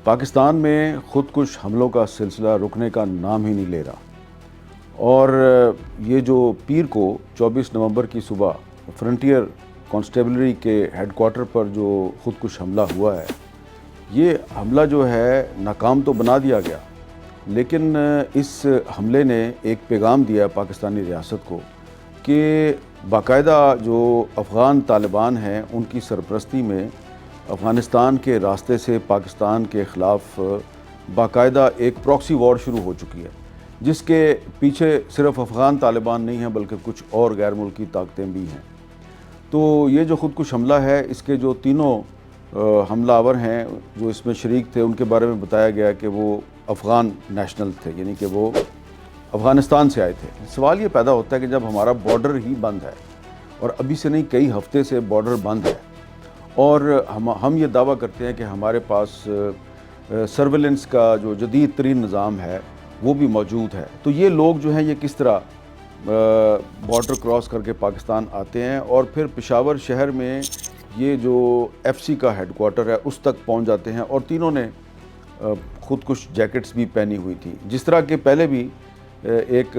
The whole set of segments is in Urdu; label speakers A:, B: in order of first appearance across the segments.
A: پاکستان میں خودکش حملوں کا سلسلہ رکنے کا نام ہی نہیں لے رہا، اور یہ جو پیر کو 24 نومبر کی صبح فرنٹیئر کانسٹیبلری کے ہیڈ کوارٹر پر جو خودکش حملہ ہوا ہے، یہ حملہ جو ہے ناکام تو بنا دیا گیا، لیکن اس حملے نے ایک پیغام دیا پاکستانی ریاست کو کہ باقاعدہ جو افغان طالبان ہیں ان کی سرپرستی میں افغانستان کے راستے سے پاکستان کے خلاف باقاعدہ ایک پراکسی وار شروع ہو چکی ہے، جس کے پیچھے صرف افغان طالبان نہیں ہیں بلکہ کچھ اور غیر ملکی طاقتیں بھی ہیں۔ تو یہ جو خودکش حملہ ہے، اس کے جو تینوں حملہ آور ہیں جو اس میں شریک تھے، ان کے بارے میں بتایا گیا کہ وہ افغان نیشنل تھے، یعنی کہ وہ افغانستان سے آئے تھے۔ سوال یہ پیدا ہوتا ہے کہ جب ہمارا بارڈر ہی بند ہے، اور ابھی سے نہیں کئی ہفتے سے بارڈر بند ہے، اور ہم یہ دعویٰ کرتے ہیں کہ ہمارے پاس سرویلنس کا جو جدید ترین نظام ہے وہ بھی موجود ہے، تو یہ لوگ جو ہیں یہ کس طرح بارڈر کراس کر کے پاکستان آتے ہیں اور پھر پشاور شہر میں یہ جو ایف سی کا ہیڈ کوارٹر ہے اس تک پہنچ جاتے ہیں، اور تینوں نے خودکش جیکٹس بھی پہنی ہوئی تھی، جس طرح کہ پہلے بھی ایک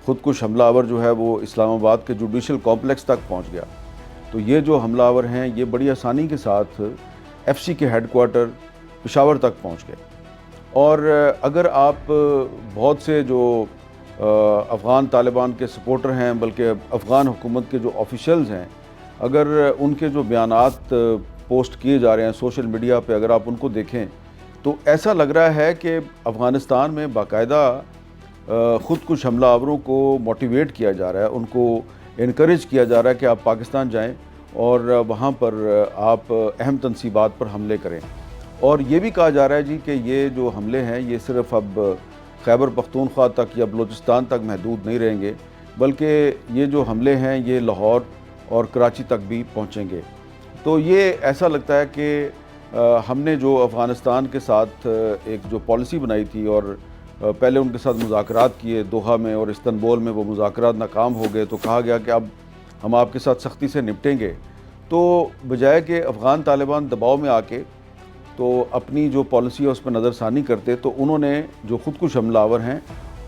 A: خودکش حملہ آور جو ہے وہ اسلام آباد کے جوڈیشل کمپلیکس تک پہنچ گیا۔ تو یہ جو حملہ آور ہیں یہ بڑی آسانی کے ساتھ ایف سی کے ہیڈ کوارٹر پشاور تک پہنچ گئے، اور اگر آپ بہت سے جو افغان طالبان کے سپورٹر ہیں بلکہ افغان حکومت کے جو آفیشلز ہیں، اگر ان کے جو بیانات پوسٹ کیے جا رہے ہیں سوشل میڈیا پہ، اگر آپ ان کو دیکھیں تو ایسا لگ رہا ہے کہ افغانستان میں باقاعدہ خودکش حملہ آوروں کو موٹیویٹ کیا جا رہا ہے، ان کو انکریج کیا جا رہا ہے کہ آپ پاکستان جائیں اور وہاں پر آپ اہم تنصیبات پر حملے کریں۔ اور یہ بھی کہا جا رہا ہے کہ یہ جو حملے ہیں یہ صرف اب خیبر پختونخوا تک یا بلوچستان تک محدود نہیں رہیں گے، بلکہ یہ جو حملے ہیں یہ لاہور اور کراچی تک بھی پہنچیں گے۔ تو یہ ایسا لگتا ہے کہ ہم نے جو افغانستان کے ساتھ ایک جو پالیسی بنائی تھی، اور پہلے ان کے ساتھ مذاکرات کیے دوحہ میں اور استنبول میں، وہ مذاکرات ناکام ہو گئے، تو کہا گیا کہ اب ہم آپ کے ساتھ سختی سے نپٹیں گے، تو بجائے کہ افغان طالبان دباؤ میں آ کے تو اپنی جو پالیسی ہے اس پہ نظر ثانی کرتے، تو انہوں نے جو خودکش حملہ آور ہیں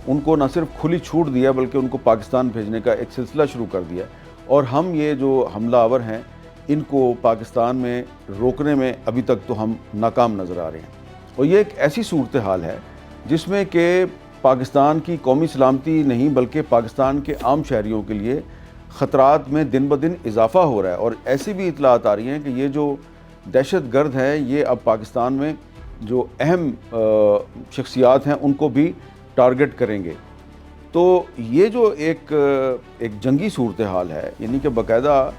A: ان کو نہ صرف کھلی چھوٹ دیا بلکہ ان کو پاکستان بھیجنے کا ایک سلسلہ شروع کر دیا، اور ہم یہ جو حملہ آور ہیں ان کو پاکستان میں روکنے میں ابھی تک تو ہم ناکام نظر آ رہے ہیں۔ اور یہ ایک ایسی صورتحال ہے جس میں کہ پاکستان کی قومی سلامتی نہیں بلکہ پاکستان کے عام شہریوں کے لیے خطرات میں دن بدن اضافہ ہو رہا ہے، اور ایسی بھی اطلاعات آ رہی ہیں کہ یہ جو دہشت گرد ہیں یہ اب پاکستان میں جو اہم شخصیات ہیں ان کو بھی ٹارگٹ کریں گے۔ تو یہ جو ایک جنگی صورتحال ہے، یعنی کہ باقاعدہ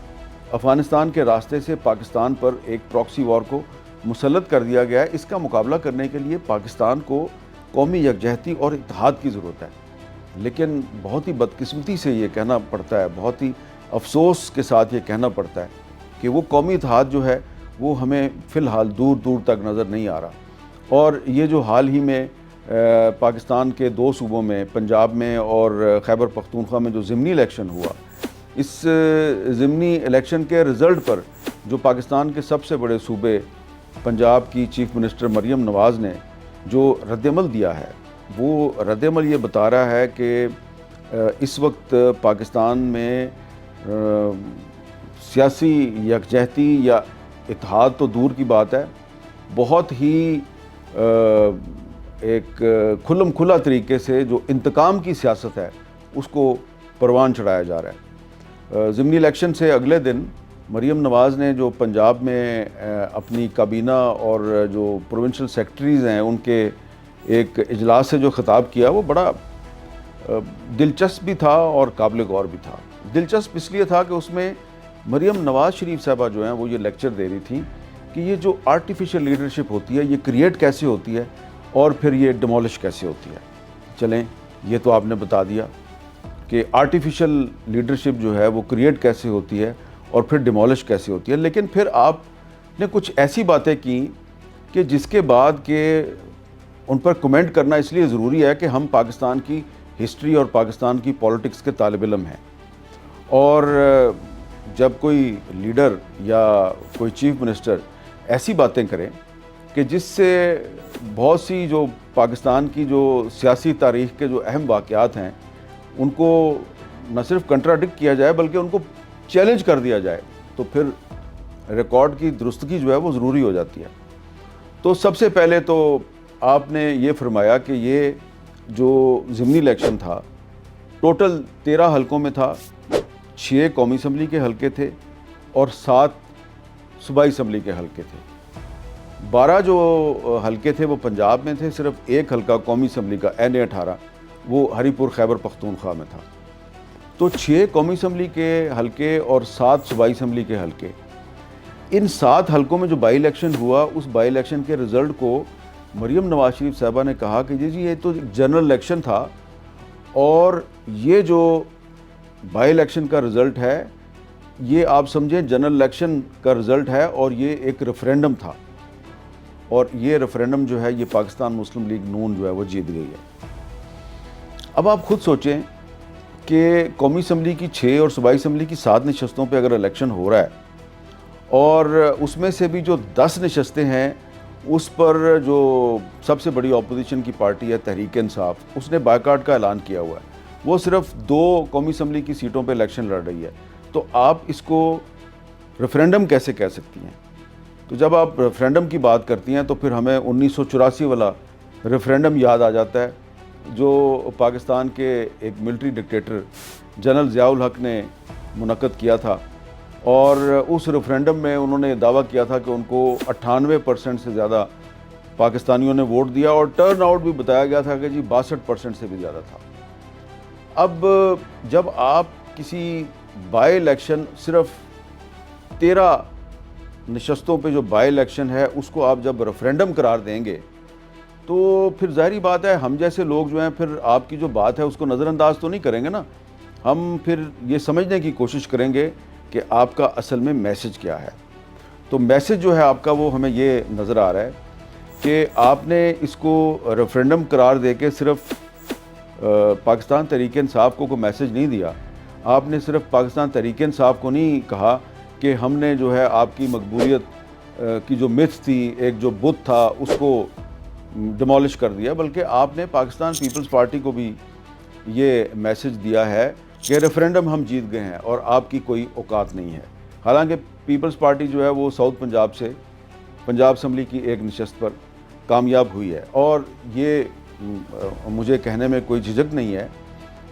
A: افغانستان کے راستے سے پاکستان پر ایک پراکسی وار کو مسلط کر دیا گیا ہے، اس کا مقابلہ کرنے کے لیے پاکستان کو قومی یکجہتی اور اتحاد کی ضرورت ہے، لیکن بہت ہی بدقسمتی سے یہ کہنا پڑتا ہے، بہت ہی افسوس کے ساتھ یہ کہنا پڑتا ہے کہ وہ قومی اتحاد جو ہے وہ ہمیں فی الحال دور دور تک نظر نہیں آ رہا۔ اور یہ جو حال ہی میں پاکستان کے دو صوبوں میں، پنجاب میں اور خیبر پختونخوا میں جو ضمنی الیکشن ہوا، اس ضمنی الیکشن کے رزلٹ پر جو پاکستان کے سب سے بڑے صوبے پنجاب کی چیف منسٹر مریم نواز نے جو رد عمل دیا ہے، وہ رد عمل یہ بتا رہا ہے کہ اس وقت پاکستان میں سیاسی یکجہتی یا اتحاد تو دور کی بات ہے، بہت ہی ایک کھلم کھلا طریقے سے جو انتقام کی سیاست ہے اس کو پروان چڑھایا جا رہا ہے۔ ضمنی الیکشن سے اگلے دن مریم نواز نے جو پنجاب میں اپنی کابینہ اور جو پروونشل سیکرٹریز ہیں ان کے ایک اجلاس سے جو خطاب کیا، وہ بڑا دلچسپ بھی تھا اور قابل غور بھی تھا۔ دلچسپ اس لیے تھا کہ اس میں مریم نواز شریف صاحبہ جو ہیں وہ یہ لیکچر دے رہی تھیں کہ یہ جو آرٹیفیشل لیڈرشپ ہوتی ہے یہ کریٹ کیسے ہوتی ہے اور پھر یہ ڈیمولش کیسے ہوتی ہے۔ چلیں، یہ تو آپ نے بتا دیا کہ آرٹیفیشل لیڈرشپ جو ہے وہ کریٹ کیسے ہوتی ہے اور پھر ڈیمولش کیسے ہوتی ہے، لیکن پھر آپ نے کچھ ایسی باتیں کی کہ جس کے بعد کہ ان پر کمنٹ کرنا اس لیے ضروری ہے کہ ہم پاکستان کی ہسٹری اور پاکستان کی پولیٹکس کے طالب علم ہیں، اور جب کوئی لیڈر یا کوئی چیف منسٹر ایسی باتیں کریں کہ جس سے بہت سی جو پاکستان کی جو سیاسی تاریخ کے جو اہم واقعات ہیں ان کو نہ صرف کنٹراڈکٹ کیا جائے بلکہ ان کو چیلنج کر دیا جائے، تو پھر ریکارڈ کی درستگی جو ہے وہ ضروری ہو جاتی ہے۔ تو سب سے پہلے تو آپ نے یہ فرمایا کہ یہ جو ضمنی الیکشن تھا ٹوٹل 13 حلقوں میں تھا، 6 قومی اسمبلی کے حلقے تھے اور 7 صوبائی اسمبلی کے حلقے تھے۔ 12 جو حلقے تھے وہ پنجاب میں تھے، صرف ایک حلقہ قومی اسمبلی کا NA-18 وہ ہری پور خیبر پختونخوا میں تھا۔ تو 6 قومی اسمبلی کے حلقے اور 7 صوبائی اسمبلی کے حلقے، ان 7 حلقوں میں جو بائی الیکشن ہوا، اس بائی الیکشن کے رزلٹ کو مریم نواز شریف صاحبہ نے کہا کہ جی یہ تو جنرل الیکشن تھا اور یہ جو بائی الیکشن کا رزلٹ ہے یہ آپ سمجھیں جنرل الیکشن کا رزلٹ ہے اور یہ ایک ریفرینڈم تھا، اور یہ ریفرینڈم جو ہے یہ پاکستان مسلم لیگ نون جو ہے وہ جیت گئی ہے۔ اب آپ خود سوچیں کہ قومی اسمبلی کی 6 اور صوبائی اسمبلی کی 7 نشستوں پہ اگر الیکشن ہو رہا ہے اور اس میں سے بھی جو 10 نشستیں ہیں اس پر جو سب سے بڑی اپوزیشن کی پارٹی ہے تحریک انصاف، اس نے بائیکاٹ کا اعلان کیا ہوا ہے، وہ صرف 2 قومی اسمبلی کی سیٹوں پہ الیکشن لڑ رہی ہے، تو آپ اس کو ریفرینڈم کیسے کہہ سکتی ہیں؟ تو جب آپ ریفرینڈم کی بات کرتی ہیں تو پھر ہمیں 1984 والا ریفرینڈم یاد آ جاتا ہے جو پاکستان کے ایک ملٹری ڈکٹیٹر جنرل ضیاء الحق نے منعقد کیا تھا، اور اس ریفرینڈم میں انہوں نے دعویٰ کیا تھا کہ ان کو 98% سے زیادہ پاکستانیوں نے ووٹ دیا، اور ٹرن آؤٹ بھی بتایا گیا تھا کہ جی 62% سے بھی زیادہ تھا۔ اب جب آپ کسی بائی الیکشن صرف 13 نشستوں پہ جو بائی الیکشن ہے اس کو آپ جب ریفرینڈم قرار دیں گے تو پھر ظاہری بات ہے ہم جیسے لوگ جو ہیں پھر آپ کی جو بات ہے اس کو نظر انداز تو نہیں کریں گے نا، ہم پھر یہ سمجھنے کی کوشش کریں گے کہ آپ کا اصل میں میسج کیا ہے۔ تو میسج جو ہے آپ کا وہ ہمیں یہ نظر آ رہا ہے کہ آپ نے اس کو ریفرینڈم قرار دے کے صرف پاکستان تحریک انصاف کو کوئی میسج نہیں دیا، آپ نے صرف پاکستان تحریک انصاف کو نہیں کہا کہ ہم نے جو ہے آپ کی مقبولیت کی جو متھ تھی، ایک جو بت تھا اس کو ڈیمولش کر دیا، بلکہ آپ نے پاکستان پیپلز پارٹی کو بھی یہ میسج دیا ہے کہ ریفرینڈم ہم جیت گئے ہیں اور آپ کی کوئی اوقات نہیں ہے۔ حالانکہ پیپلز پارٹی جو ہے وہ ساؤتھ پنجاب سے پنجاب اسمبلی کی ایک نشست پر کامیاب ہوئی ہے، اور یہ مجھے کہنے میں کوئی جھجک نہیں ہے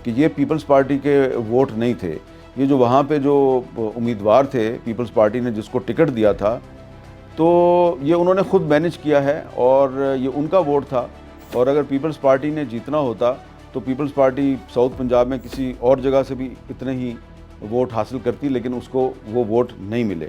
A: کہ یہ پیپلز پارٹی کے ووٹ نہیں تھے، یہ جو وہاں پہ جو امیدوار تھے پیپلز پارٹی نے جس کو ٹکٹ دیا تھا تو یہ انہوں نے خود مینج کیا ہے اور یہ ان کا ووٹ تھا، اور اگر پیپلز پارٹی نے جیتنا ہوتا تو پیپلز پارٹی ساؤتھ پنجاب میں کسی اور جگہ سے بھی اتنے ہی ووٹ حاصل کرتی، لیکن اس کو وہ ووٹ نہیں ملے۔